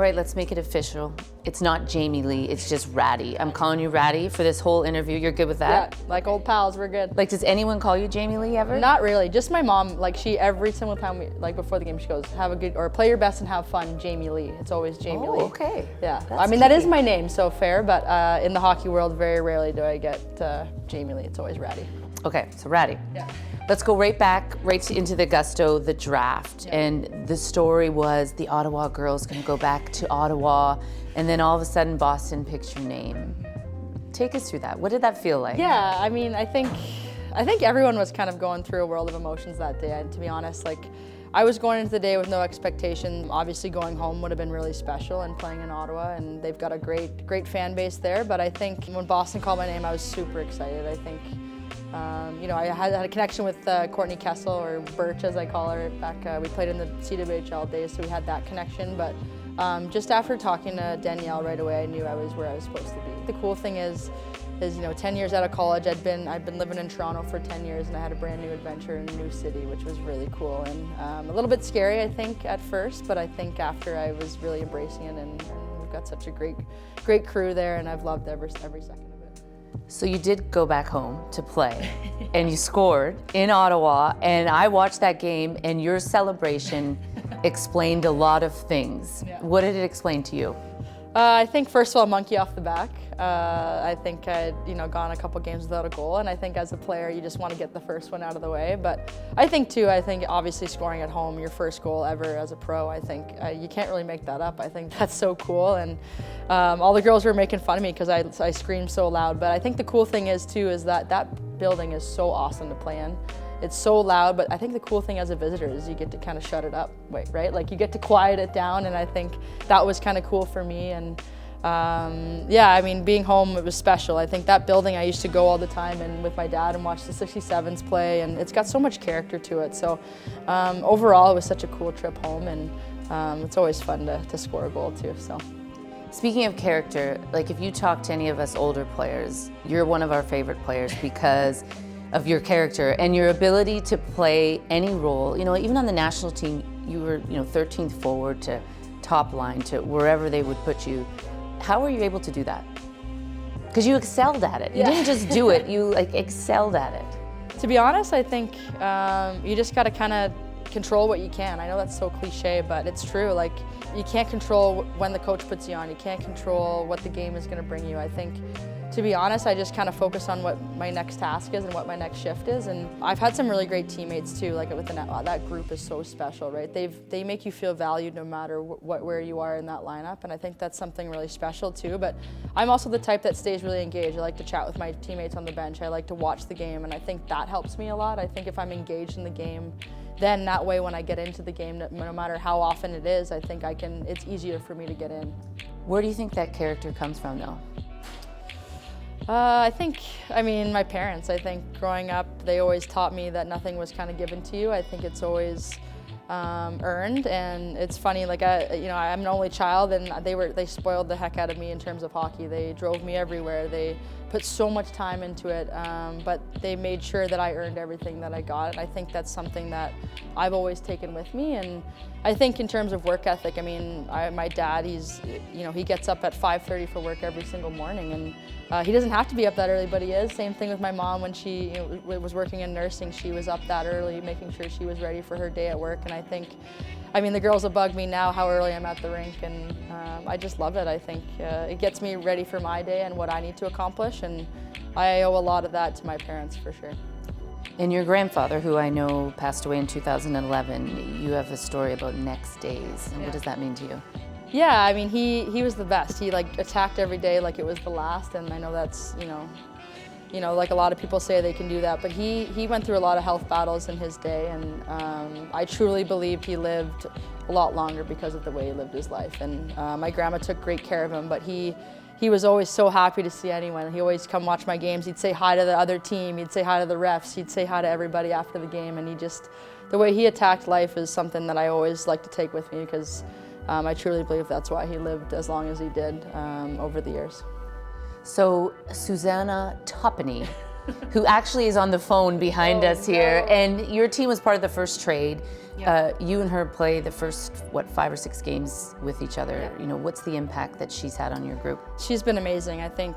right, let's make it official. It's not Jamie Lee, it's just Ratty. I'm calling you Ratty for this whole interview. You're good with that? Yeah, like old pals, we're good. Like, does anyone call you Jamie Lee ever? Not really, just my mom. Like, she, every single time we, like before the game, she goes, have a good, or play your best and have fun, Jamie Lee. It's always Jamie Lee. Oh, okay. Yeah, That's I mean, that cute. is my name, so fair, but in the hockey world, very rarely do I get Jamie Lee. It's always Ratty. Okay, so Ratty. Yeah. Let's go right back, into the Augusto, the draft. Yeah. And the story was the Ottawa girls gonna go back to Ottawa, and then all of a sudden Boston picks your name. Take us through that. What did that feel like? Yeah, I mean, I think everyone was kind of going through a world of emotions that day. And to be honest, like, I was going into the day with no expectation. Obviously, going home would have been really special and playing in Ottawa, and they've got a great fan base there. But I think when Boston called my name, I was super excited. I think, you know, I had a connection with Courtney Kessel, or Birch as I call her, back, we played in the PWHL days, so we had that connection. But just after talking to Danielle right away, I knew I was where I was supposed to be. The cool thing is, you know, 10 years out of college, I've been living in Toronto for 10 years, and I had a brand new adventure in a new city, which was really cool and a little bit scary, I think, at first, but I think after I was really embracing it, and we've got such a great crew there, and I've loved every second of it. So you did go back home to play, and you scored in Ottawa, and I watched that game, and your celebration explained a lot of things. Yeah. What did it explain to you? I think first of all, monkey off the back. I think I'd gone a couple games without a goal, and I think as a player you just want to get the first one out of the way. But I think obviously scoring at home, your first goal ever as a pro, I think you can't really make that up. I think that's so cool, and all the girls were making fun of me because I screamed so loud. But I think the cool thing is too is that building is so awesome to play in. It's so loud, but I think the cool thing as a visitor is you get to kind of shut it up, right? Like you get to quiet it down, and I think that was kind of cool for me. And yeah, I mean, being home, it was special. I think that building, I used to go all the time and with my dad and watch the 67s play, and it's got so much character to it. So overall, it was such a cool trip home, and it's always fun to score a goal too. So. Speaking of character, like if you talk to any of us older players, you're one of our favorite players because of your character and your ability to play any role. You know, even on the national team, you were 13th forward to top line to wherever they would put you. How were you able to do that? Because you excelled at it. You didn't just do it, you excelled at it. To be honest, I think you just got to kind of control what you can. I know that's so cliche, but it's true. Like, you can't control when the coach puts you on. You can't control what the game is going to bring you. I think, to be honest, I just kind of focus on what my next task is and what my next shift is. And I've had some really great teammates too. Like with that group is so special, right? They make you feel valued no matter where you are in that lineup. And I think that's something really special too. But I'm also the type that stays really engaged. I like to chat with my teammates on the bench. I like to watch the game, and I think that helps me a lot. I think if I'm engaged in the game, then that way when I get into the game, no matter how often it is, I think it's easier for me to get in. Where do you think that character comes from though? I mean, my parents. I think growing up, they always taught me that nothing was kind of given to you. I think it's always earned, and it's funny. Like I'm an only child, and they spoiled the heck out of me in terms of hockey. They drove me everywhere. They put so much time into it, but they made sure that I earned everything that I got. And I think that's something that I've always taken with me. And I think in terms of work ethic, I mean, my dad, he gets up at 5:30 for work every single morning, and he doesn't have to be up that early, but he is. Same thing with my mom when she was working in nursing. She was up that early, making sure she was ready for her day at work. And I think, the girls will bug me now how early I'm at the rink, and I just love it. I think it gets me ready for my day and what I need to accomplish, and I owe a lot of that to my parents for sure. And your grandfather, who I know passed away in 2011, you have a story about next days. And what does that mean to you? Yeah, I mean, he was the best. He attacked every day like it was the last, and I know that's, like a lot of people say they can do that, but he went through a lot of health battles in his day, and I truly believe he lived a lot longer because of the way he lived his life. And my grandma took great care of him, but he was always so happy to see anyone. He always come watch my games. He'd say hi to the other team. He'd say hi to the refs. He'd say hi to everybody after the game, and the way he attacked life is something that I always like to take with me, because I truly believe that's why he lived as long as he did over the years. So Susanna Toppany who actually is on the phone behind us here. no. And your team was part of the first trade. Yeah. You and her play the first, 5 or 6 games with each other. You know, what's the impact that she's had on your group? She's been amazing. I think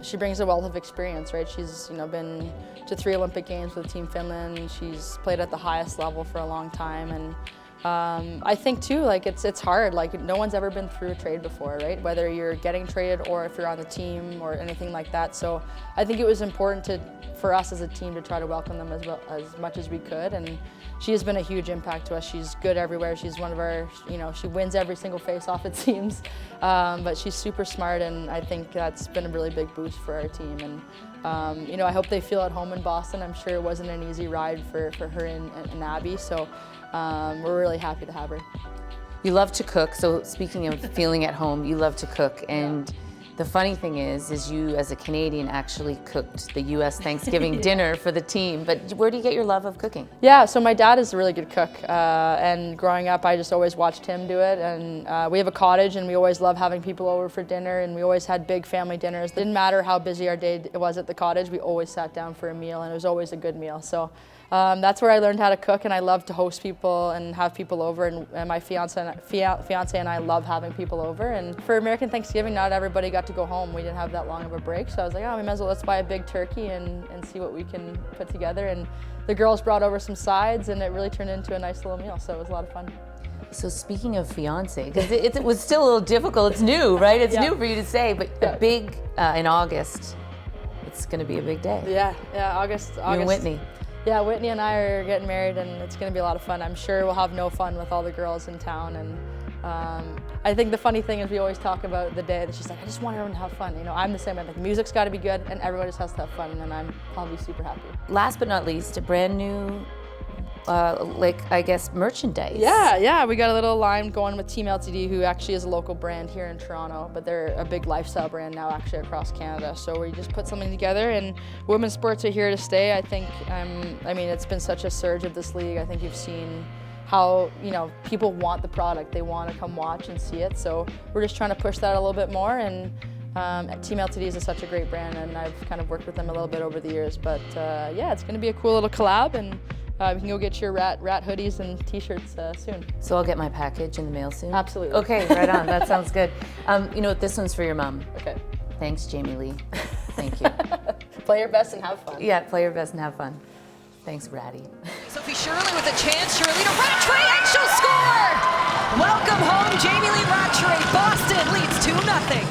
she brings a wealth of experience, right? She's been to 3 Olympic Games with Team Finland. She's played at the highest level for a long time, and I think too, like it's hard. Like no one's ever been through a trade before, right? Whether you're getting traded or if you're on the team or anything like that. So I think it was important for us as a team to try to welcome them as much as we could, and she has been a huge impact to us. She's good everywhere. She's one of our, she wins every single face-off it seems, but she's super smart, and I think that's been a really big boost for our team. And I hope they feel at home in Boston. I'm sure it wasn't an easy ride for her and Abby, so we're really happy to have her. You love to cook, so speaking of feeling at home, you love to cook, and the funny thing is you as a Canadian actually cooked the U.S. Thanksgiving dinner for the team, but where do you get your love of cooking? Yeah, so my dad is a really good cook, and growing up I just always watched him do it, and we have a cottage and we always love having people over for dinner, and we always had big family dinners. It didn't matter how busy our day was at the cottage, we always sat down for a meal, and it was always a good meal. So that's where I learned how to cook, and I love to host people and have people over, and my fiance and I love having people over. And for American Thanksgiving, not everybody got to go home. We didn't have that long of a break, so I was like, we might as well let's buy a big turkey and see what we can put together. And the girls brought over some sides, and it really turned into a nice little meal, so it was a lot of fun. So speaking of fiance, because it was still a little difficult, it's new, right? It's new for you to say, but big in August, it's going to be a big day. Yeah, August. You and Whitney. Yeah, Whitney and I are getting married, and it's going to be a lot of fun. I'm sure we'll have no fun with all the girls in town. And I think the funny thing is we always talk about the day that she's like, I just want everyone to have fun. I'm the same way. Like, music's got to be good, and everyone just has to have fun, and then I'm probably super happy. Last but not least, a brand new, merchandise. Yeah, we got a little line going with Team LTD, who actually is a local brand here in Toronto, but they're a big lifestyle brand now actually across Canada. So we just put something together, and women's sports are here to stay. I think, it's been such a surge of this league. I think you've seen how, people want the product. They want to come watch and see it. So we're just trying to push that a little bit more, and Team LTD is such a great brand, and I've kind of worked with them a little bit over the years. But it's going to be a cool little collab, and you can go get your rat hoodies and t-shirts soon. So I'll get my package in the mail soon? Absolutely. Okay, right on. That sounds good. This one's for your mom. Okay. Thanks, Jamie Lee. Thank you. Play your best and have fun. Yeah, play your best and have fun. Thanks, Ratty. Sophie Shirley with a chance. Shirley to Rattray, and she'll score! Welcome home, Jamie Lee Rattray. Boston leads 2-0.